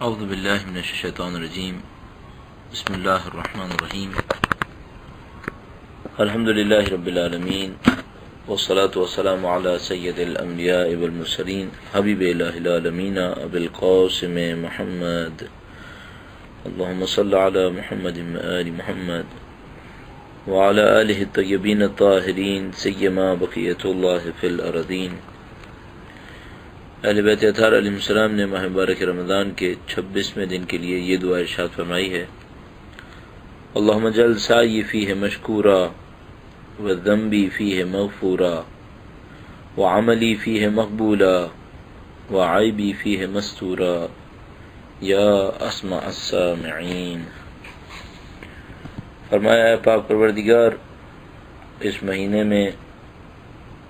اعوذ باللہ من الشیطان الرجیم بسم اللہ الرحمن الرحیم الحمد للہ رب العالمین والصلاة والسلام علی سید الانبیاء والمرسلین حبیب الہ العالمین ابی القاسم محمد اللہم صل علی محمد وآل محمد وعلی آلہ الطیبین الطاہرین سیما بقیت اللہ فی الارضین۔ اہل بیت اطہار علیہ السلام نے ماہ مبارک رمضان کے 26ویں دن کے لیے یہ دعا ارشاد فرمائی ہے: اللہم اجعل سعی فیہ مشکورا وذنبی فیہ مغفورا وعملی فیہ مقبولا وعیبی فیہ مستورا یا اسمع السامعین۔ فرمایا اے پاک پروردگار، اس مہینے میں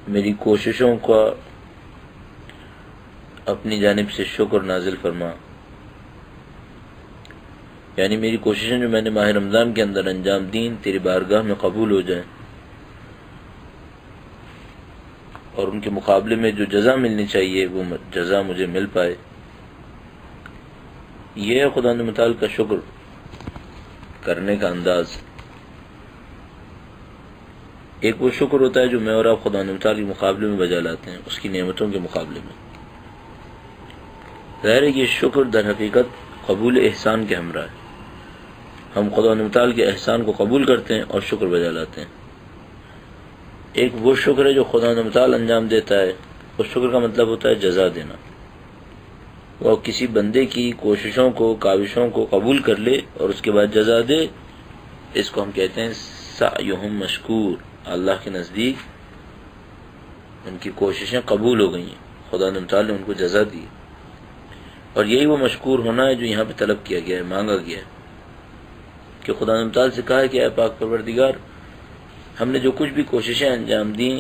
میری کوششوں کا اپنی جانب سے شکر نازل فرما، یعنی میری کوششیں جو میں نے ماہ رمضان کے اندر انجام دیں تیری بارگاہ میں قبول ہو جائیں، اور ان کے مقابلے میں جو جزا ملنی چاہیے وہ جزا مجھے مل پائے۔ یہ ہے خدا متعال کا شکر کرنے کا انداز۔ ایک وہ شکر ہوتا ہے جو میں اور آپ خدا متعال کے مقابلے میں بجا لاتے ہیں، اس کی نعمتوں کے مقابلے میں۔ ظاہر ہے یہ شکر در حقیقت قبول احسان کے ہمراہ ہے۔ ہم خدا متعال کے احسان کو قبول کرتے ہیں اور شکر بجا لاتے ہیں۔ ایک وہ شکر ہے جو خدا متعال انجام دیتا ہے، اس شکر کا مطلب ہوتا ہے جزا دینا۔ وہ کسی بندے کی کوششوں کو، کاوشوں کو قبول کر لے اور اس کے بعد جزا دے، اس کو ہم کہتے ہیں سعیہم مشکور۔ اللہ کے نزدیک ان کی کوششیں قبول ہو گئی ہیں، خدا متعال نے ان کو جزا دی، اور یہی وہ مشکور ہونا ہے جو یہاں پہ طلب کیا گیا ہے، مانگا گیا ہے، کہ خدا متعال سے کہا ہے کہ اے پاک پروردگار، ہم نے جو کچھ بھی کوششیں انجام دیں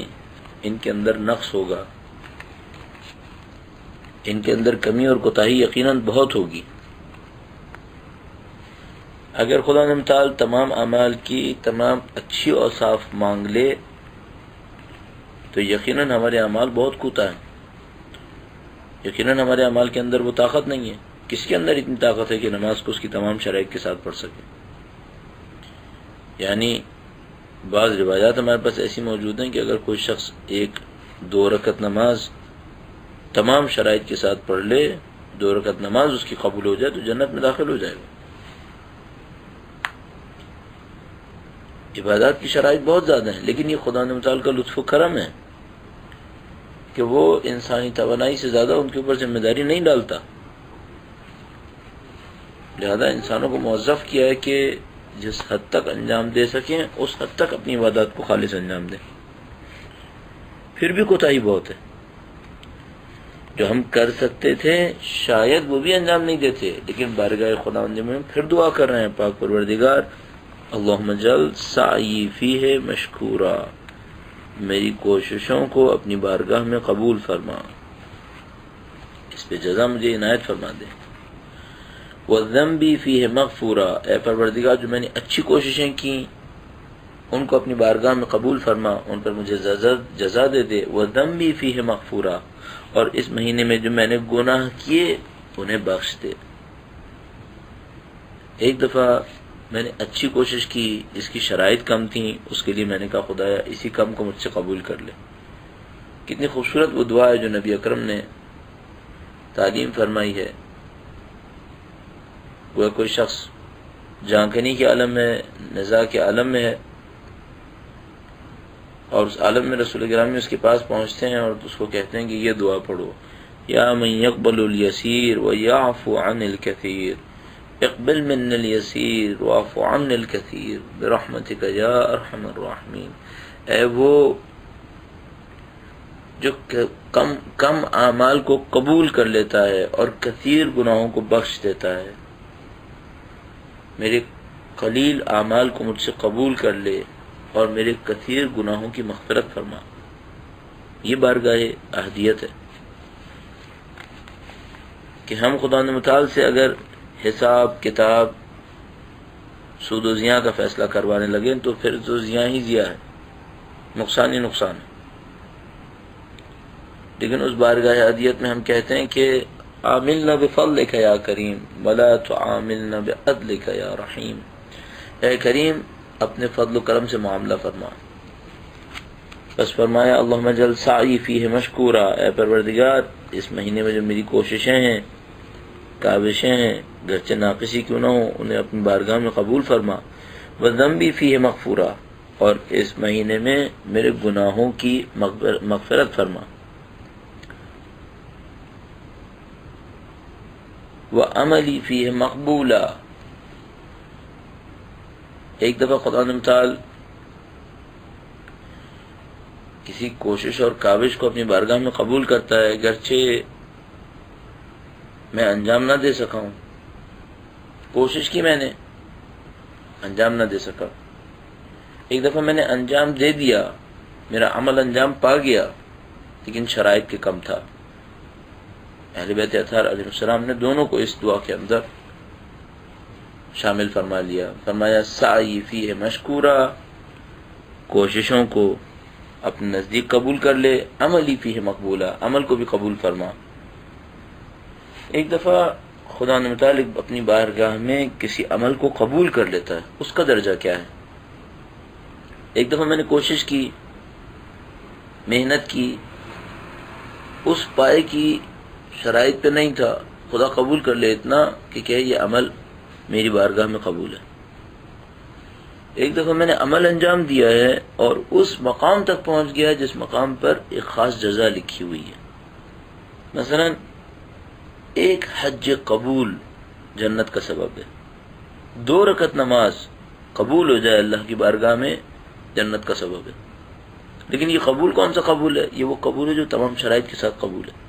ان کے اندر نقص ہوگا، ان کے اندر کمی اور کوتاہی یقیناً بہت ہوگی۔ اگر خدا متعال تمام اعمال کی تمام اچھی اوصاف مانگ لے تو یقیناً ہمارے اعمال بہت کوتاہ ہیں، یقیناً ہمارے اعمال کے اندر وہ طاقت نہیں ہے۔ کس کے اندر اتنی طاقت ہے کہ نماز کو اس کی تمام شرائط کے ساتھ پڑھ سکے؟ یعنی بعض روایات ہمارے پاس ایسی موجود ہیں کہ اگر کوئی شخص 1-2 رکعت نماز تمام شرائط کے ساتھ پڑھ لے، 2 رکعت نماز اس کی قبول ہو جائے تو جنت میں داخل ہو جائے گا۔ عبادات کی شرائط بہت زیادہ ہیں، لیکن یہ خدا متعال کا لطف و کرم ہے کہ وہ انسانی توانائی سے زیادہ ان کے اوپر ذمہ داری نہیں ڈالتا، لہذا انسانوں کو موظف کیا ہے کہ جس حد تک انجام دے سکیں اس حد تک اپنی عبادات کو خالص انجام دیں۔ پھر بھی کوتاہی بہت ہے، جو ہم کر سکتے تھے شاید وہ بھی انجام نہیں دیتے، لیکن بارگاہ خدا میں پھر دعا کر رہے ہیں: پاک پروردگار، اللہم اجعل سعی فیہ مشکورا، میری کوششوں کو اپنی بارگاہ میں قبول فرما، اس پہ جزا مجھے عنایت فرما دے۔ وذنبی فیہ مغفورا، اے پروردگار جو میں نے اچھی کوششیں کی ان کو اپنی بارگاہ میں قبول فرما، ان پر مجھے جزا دے دے۔ وذنبی فیہ مغفورا، اور اس مہینے میں جو میں نے گناہ کیے انہیں بخش دے۔ ایک دفعہ میں نے اچھی کوشش کی، جس کی شرائط کم تھیں، اس کے لیے میں نے کہا خدایا اسی کم کو مجھ سے قبول کر لے۔ کتنی خوبصورت وہ دعا ہے جو نبی اکرم نے تعلیم فرمائی ہے۔ وہ کوئی شخص جانکنی کے عالم میں، نزاع کے عالم میں ہے، اور اس عالم میں رسول گرامی اس کے پاس پہنچتے ہیں اور اس کو کہتے ہیں کہ یہ دعا پڑھو: یا من یقبل الیسیر ویعفو عن الکثیر، اقبل من الیسیر واعف عن الکثیر برحمتک یا ارحم الراحمین۔ اے وہ جو کم اعمال کو قبول کر لیتا ہے اور کثیر گناہوں کو بخش دیتا ہے، میرے قلیل اعمال کو مجھ سے قبول کر لے اور میرے کثیر گناہوں کی مغفرت فرما۔ یہ بارگاہ احدیت ہے کہ ہم خدا متعال سے اگر حساب کتاب سود و زیاں کا فیصلہ کروانے لگیں تو پھر تو زیاں ہی زیاں ہے، نقصان ہی نقصان ہے۔ لیکن اس بارگاہ احدیت میں ہم کہتے ہیں کہ عاملنا بفضلک یا کریم ولا تعاملنا بعدلک یا رحیم، اے کریم اپنے فضل و کرم سے معاملہ فرما۔ بس فرمایا اللہم اجعل سعی فیہ مشکورا، اے پروردگار اس مہینے میں جو میری کوششیں ہیں، کاوشیں ہیں، گرچہ ناقصی کیوں نہ ہوں، انہیں اپنی بارگاہ میں قبول فرما۔ وذنبی فیہ مغفورا، اور اس مہینے میں میرے گناہوں کی مغفرت فرما۔ وعملی فیہ مقبولا، ایک دفعہ خدا متعال کسی کوشش اور کاوش کو اپنی بارگاہ میں قبول کرتا ہے، گرچہ میں انجام نہ دے سکا ہوں، کوشش کی میں نے، انجام نہ دے سکا۔ ایک دفعہ میں نے انجام دے دیا، میرا عمل انجام پا گیا، لیکن شرائط کے کم تھا۔ اہل بیت اطہار علیہ السلام نے دونوں کو اس دعا کے اندر شامل فرما لیا۔ فرمایا سعی فیہ مشکورا، کوششوں کو اپنے نزدیک قبول کر لے، عملی فیہ مقبولا، عمل کو بھی قبول فرما۔ ایک دفعہ خدا متعلق اپنی بارگاہ میں کسی عمل کو قبول کر لیتا ہے، اس کا درجہ کیا ہے؟ ایک دفعہ میں نے کوشش کی، محنت کی، اس پائے کی شرائط پہ نہیں تھا، خدا قبول کر لے اتنا کہ کہے یہ عمل میری بارگاہ میں قبول ہے۔ ایک دفعہ میں نے عمل انجام دیا ہے اور اس مقام تک پہنچ گیا جس مقام پر ایک خاص جزا لکھی ہوئی ہے۔ مثلا ایک حج قبول جنت کا سبب ہے، 2 رکعت نماز قبول ہو جائے اللہ کی بارگاہ میں جنت کا سبب ہے۔ لیکن یہ قبول کون سا قبول ہے؟ یہ وہ قبول ہے جو تمام شرائط کے ساتھ قبول ہے۔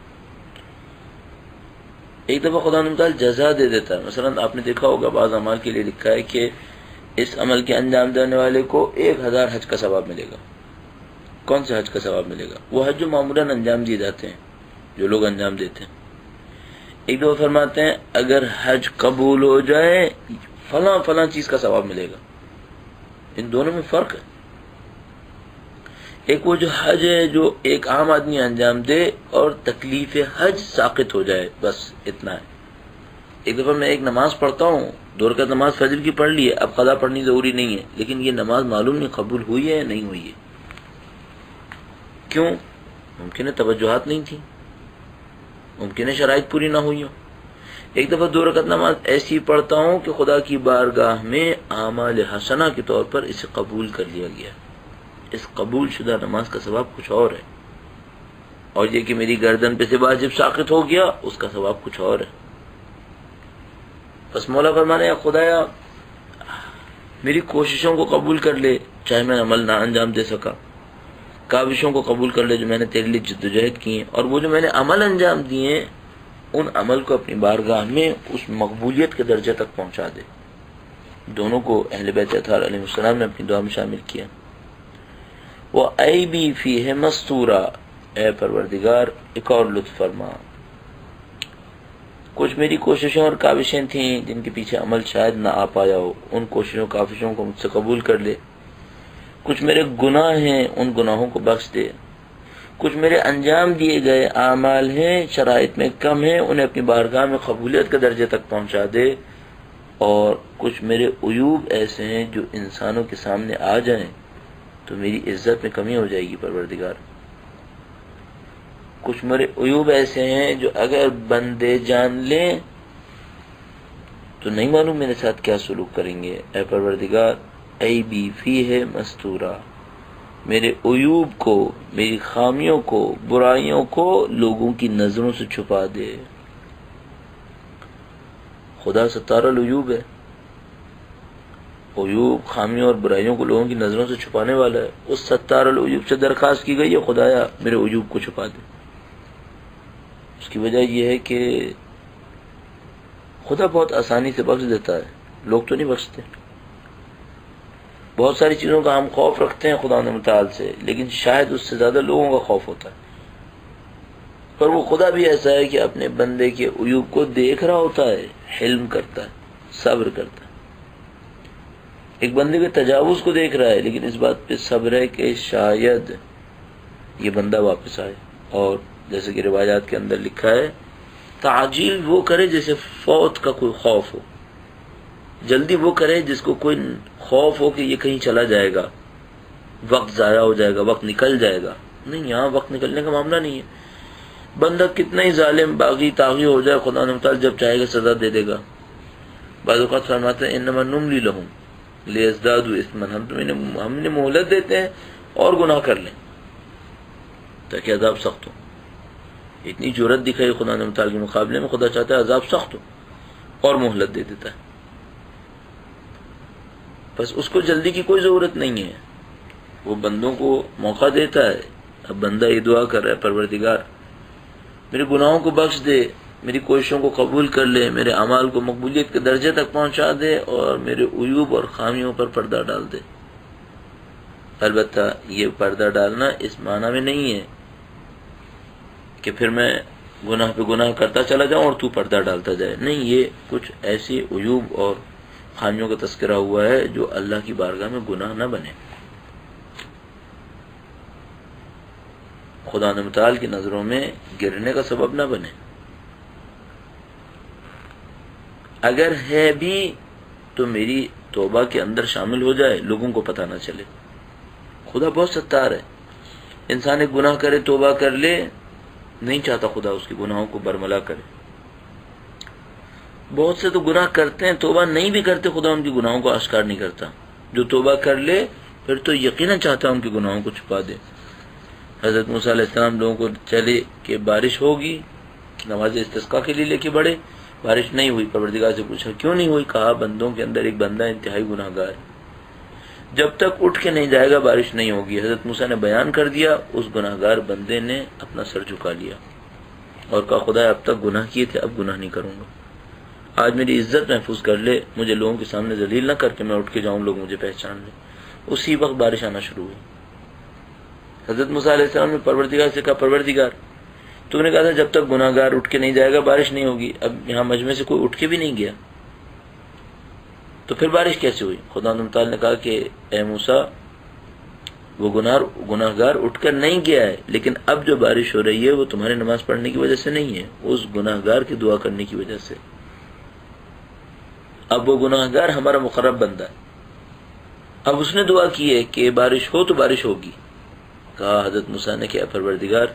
ایک دفعہ خدا تعالیٰ جزا دے دیتا ہے، مثلا آپ نے دیکھا ہوگا بعض اعمال کے لیے لکھا ہے کہ اس عمل کے انجام دینے والے کو 1000 حج کا ثواب ملے گا۔ کون سے حج کا ثواب ملے گا؟ وہ حج جو معمولاً انجام دیے جاتے ہیں، جو لوگ انجام دیتے ہیں۔ ایک دفعہ فرماتے ہیں اگر حج قبول ہو جائے فلاں فلاں چیز کا ثواب ملے گا۔ ان دونوں میں فرق ہے۔ ایک وہ جو حج ہے جو ایک عام آدمی انجام دے اور تکلیف حج ساقط ہو جائے، بس اتنا ہے۔ ایک دفعہ میں ایک نماز پڑھتا ہوں، 2 رکعت نماز فجر کی پڑھ لی ہے، اب قضا پڑھنی ضروری نہیں ہے، لیکن یہ نماز معلوم نہیں قبول ہوئی ہے یا نہیں ہوئی ہے۔ کیوں؟ ممکن ہے توجہات نہیں تھی، ممکن ہے شرائط پوری نہ ہوئی ہو۔ ایک دفعہ 2 رکعت نماز ایسی پڑھتا ہوں کہ خدا کی بارگاہ میں اعمال حسنہ کے طور پر اسے قبول کر لیا گیا۔ اس قبول شدہ نماز کا ثواب کچھ اور ہے، اور یہ کہ میری گردن پہ سے واجب ساقط ہو گیا اس کا ثواب کچھ اور ہے۔ بس مولا فرمانے یا خدایا میری کوششوں کو قبول کر لے، چاہے میں عمل نہ انجام دے سکا، کاوشوں کو قبول کر لے جو میں نے تیرے لیے جدوجہد کی ہیں، اور وہ جو میں نے عمل انجام دیے ان عمل کو اپنی بارگاہ میں اس مقبولیت کے درجے تک پہنچا دے۔ دونوں کو اہل بیت اطہار علیہ السلام نے اپنی دعا میں شامل کیا۔ وَأَيْبِي فِيهِ مَسْتُورًا، اے پروردگار ایک اور لطف فرما۔ کچھ میری کوششیں اور کاوشیں تھیں جن کے پیچھے عمل شاید نہ آ پایا ہو، ان کوششوں کاوشوں کو مجھ سے قبول کر لے۔ کچھ میرے گناہ ہیں، ان گناہوں کو بخش دے۔ کچھ میرے انجام دیے گئے اعمال ہیں، شرائط میں کم ہیں، انہیں اپنی بارگاہ میں قبولیت کے درجے تک پہنچا دے۔ اور کچھ میرے عیوب ایسے ہیں جو انسانوں کے سامنے آ جائیں تو میری عزت میں کمی ہو جائے گی پروردگار۔ کچھ میرے عیوب ایسے ہیں جو اگر بندے جان لیں تو نہیں معلوم میرے ساتھ کیا سلوک کریں گے۔ اے پروردگار عیبی فیہ مستورا، میرے عیوب کو، میری خامیوں کو، برائیوں کو لوگوں کی نظروں سے چھپا دے۔ خدا ستار العیوب ہے، عیوب، خامیوں اور برائیوں کو لوگوں کی نظروں سے چھپانے والا ہے۔ اس ستار العیوب سے درخواست کی گئی ہے خدایا میرے عیوب کو چھپا دے۔ اس کی وجہ یہ ہے کہ خدا بہت آسانی سے بخش دیتا ہے، لوگ تو نہیں بخشتے۔ بہت ساری چیزوں کا ہم خوف رکھتے ہیں خدا متعال سے، لیکن شاید اس سے زیادہ لوگوں کا خوف ہوتا ہے۔ پر وہ خدا بھی ایسا ہے کہ اپنے بندے کے عیوب کو دیکھ رہا ہوتا ہے، حلم کرتا ہے، صبر کرتا ہے۔ ایک بندے کے تجاوز کو دیکھ رہا ہے، لیکن اس بات پہ صبر ہے کہ شاید یہ بندہ واپس آئے۔ اور جیسے کہ روایات کے اندر لکھا ہے تعجیل وہ کرے جیسے فوت کا کوئی خوف ہو، جلدی وہ کرے جس کو کوئی خوف ہو کہ یہ کہیں چلا جائے گا، وقت ضائع ہو جائے گا، وقت نکل جائے گا. نہیں، یہاں وقت نکلنے کا معاملہ نہیں ہے. بندہ کتنا ہی ظالم باغی طاغی ہو جائے، خدا تعالیٰ جب چاہے گا سزا دے دے گا. بعض اوقات فرماتے ہیں انما نملی لہم لیزدادوا اثما، ہم نے مہلت دیتے ہیں اور گناہ کر لیں تاکہ عذاب سخت ہو. اتنی جرأت دکھائی خدا تعالیٰ کے مقابلے میں، خدا چاہتا ہے عذاب سخت ہو اور مہلت دے دیتا ہے. بس اس کو جلدی کی کوئی ضرورت نہیں ہے، وہ بندوں کو موقع دیتا ہے. اب بندہ یہ دعا کر رہا ہے پروردگار میرے گناہوں کو بخش دے، میری کوششوں کو قبول کر لے، میرے اعمال کو مقبولیت کے درجے تک پہنچا دے اور میرے عیوب اور خامیوں پر پردہ ڈال دے. البتہ یہ پردہ ڈالنا اس معنی میں نہیں ہے کہ پھر میں گناہ پہ گناہ کرتا چلا جاؤں اور تو پردہ ڈالتا جائے. نہیں، یہ کچھ ایسی عیوب اور خامیوں کا تذکرہ ہوا ہے جو اللہ کی بارگاہ میں گناہ نہ بنے، خدا متعال کی نظروں میں گرنے کا سبب نہ بنے. اگر ہے بھی تو میری توبہ کے اندر شامل ہو جائے، لوگوں کو پتہ نہ چلے. خدا بہت ستار ہے. انسان ایک گناہ کرے، توبہ کر لے، نہیں چاہتا خدا اس کے گناہوں کو برملا کرے. بہت سے تو گناہ کرتے ہیں، توبہ نہیں بھی کرتے، خدا ان کے گناہوں کو آشکار نہیں کرتا. جو توبہ کر لے پھر تو یقیناً چاہتا ہے ان کے گناہوں کو چھپا دے. حضرت موسیٰ علیہ السلام لوگوں کو چلے کہ بارش ہوگی، نماز استسقاء کے لیے لے کے بڑھے، بارش نہیں ہوئی. پروردگار سے پوچھا کیوں نہیں ہوئی؟ کہا بندوں کے اندر ایک بندہ انتہائی گناہ گار ہے، جب تک اٹھ کے نہیں جائے گا بارش نہیں ہوگی. حضرت موسیٰ نے بیان کر دیا، اس گناہ گار بندے نے اپنا سر جھکا لیا اور کہا خدا اب تک گناہ کیے تھے، اب گناہ نہیں کروں گا. آج میری عزت محفوظ کر لے، مجھے لوگوں کے سامنے ذلیل نہ کر کے میں اٹھ کے جاؤں، لوگ مجھے پہچان لیں. اسی وقت بارش آنا شروع ہوئی. حضرت موسیٰ علیہ السلام نے پروردگار سے کہا پروردگار تو نے کہا تھا جب تک گناہ گار اٹھ کے نہیں جائے گا بارش نہیں ہوگی، اب یہاں مجمع سے کوئی اٹھ کے بھی نہیں گیا تو پھر بارش کیسے ہوئی؟ خدا تعالیٰ نے کہا کہ اے موسیٰ وہ گناہ گار اٹھ کر نہیں گیا ہے، لیکن اب جو بارش ہو رہی ہے وہ تمہارے نماز پڑھنے کی وجہ سے نہیں ہے، اس گناہ گار کی دعا کرنے کی وجہ سے. اب وہ گناہ گار ہمارا مقرب بندہ ہے، اب اس نے دعا کی ہے کہ بارش ہو تو بارش ہوگی. کہا حضرت موسیٰ نے کہ اے پروردگار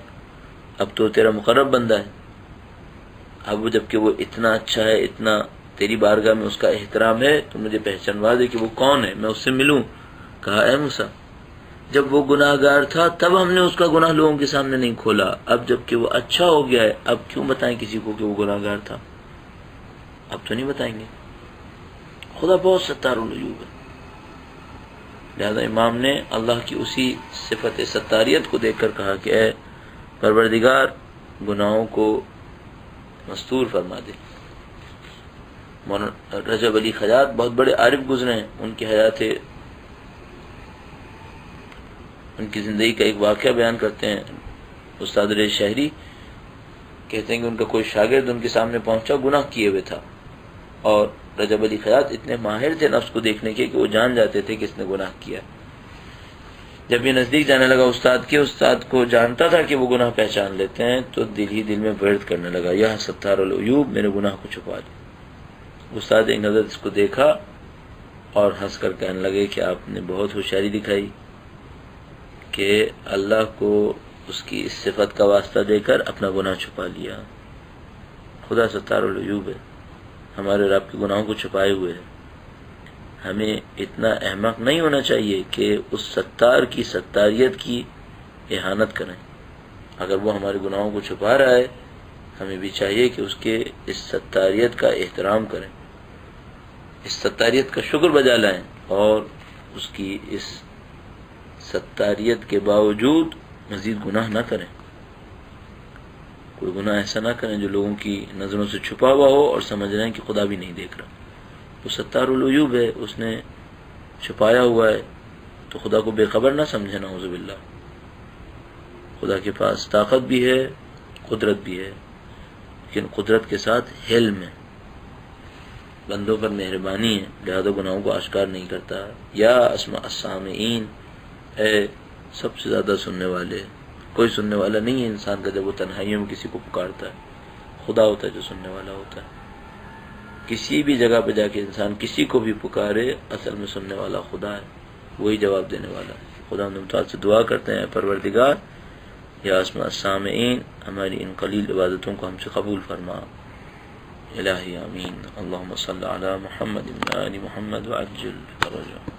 اب تو تیرا مقرب بندہ ہے، اب وہ جبکہ وہ اتنا اچھا ہے، اتنا تیری بارگاہ میں اس کا احترام ہے، تو مجھے پہچانوا دے کہ وہ کون ہے، میں اس سے ملوں. کہا اے موسیٰ جب وہ گناہ گار تھا تب ہم نے اس کا گناہ لوگوں کے سامنے نہیں کھولا، اب جبکہ وہ اچھا ہو گیا ہے اب کیوں بتائیں کسی کو کہ وہ گناہ گار تھا؟ اب تو نہیں بتائیں گے. خدا بہت ستار العیوب ہے. لہذا امام نے اللہ کی اسی صفت ستاریت کو دیکھ کر کہا کہ اے پروردگار گناہوں کو مستور فرما دے. مولانا رجب علی خیاط بہت بڑے عارف گزرے ہیں، ان کی حیات ان کی زندگی کا ایک واقعہ بیان کرتے ہیں. استاد رضا شہری کہتے ہیں کہ ان کا کوئی شاگرد ان کے سامنے پہنچا، گناہ کیے ہوئے تھا، اور رجب علی خیاط اتنے ماہر تھے نفس کو دیکھنے کے کہ وہ جان جاتے تھے کہ اس نے گناہ کیا. جب یہ نزدیک جانے لگا استاد کو جانتا تھا کہ وہ گناہ پہچان لیتے ہیں، تو دل ہی دل میں ورد کرنے لگا یا ستار العیوب میرے گناہ کو چھپا دے. استاد ایک نظر اس کو دیکھا اور ہنس کر کہنے لگے کہ آپ نے بہت ہوشیاری دکھائی کہ اللہ کو اس کی اس صفت کا واسطہ دے کر اپنا گناہ چھپا لیا. خدا ستار العیوب ہے، ہمارے رب کے گناہوں کو چھپائے ہوئے ہے. ہمیں اتنا احمق نہیں ہونا چاہیے کہ اس ستار کی ستاریت کی اہانت کریں. اگر وہ ہمارے گناہوں کو چھپا رہا ہے ہمیں بھی چاہیے کہ اس کے اس ستاریت کا احترام کریں، اس ستاریت کا شکر بجا لائیں، اور اس کی اس ستاریت کے باوجود مزید گناہ نہ کریں. کوئی گناہ ایسا نہ کریں جو لوگوں کی نظروں سے چھپا ہوا ہو اور سمجھ رہے ہیں کہ خدا بھی نہیں دیکھ رہا. وہ ستار العیوب ہے، اس نے چھپایا ہوا ہے، تو خدا کو بے خبر نہ سمجھے. نعوذ باللہ. خدا کے پاس طاقت بھی ہے، قدرت بھی ہے، لیکن قدرت کے ساتھ حلم ہے، بندوں پر مہربانی ہے، لہذا گناہوں کو آشکار نہیں کرتا. یا اسمع السامعین، اے سب سے زیادہ سننے والے. کوئی سننے والا نہیں ہے انسان کا جب وہ تنہائیوں میں کسی کو پکارتا ہے. خدا ہوتا ہے جو سننے والا ہوتا ہے. کسی بھی جگہ پہ جا کے انسان کسی کو بھی پکارے، اصل میں سننے والا خدا ہے، وہی جواب دینے والا ہے. خدا تعالیٰ سے دعا کرتے ہیں پروردگار یا اسماء السامعین ہماری ان قلیل عبادتوں کو ہم سے قبول فرما. الہی آمین. اللہم صلی علی محمد و آل محمد وعجل فرجہ.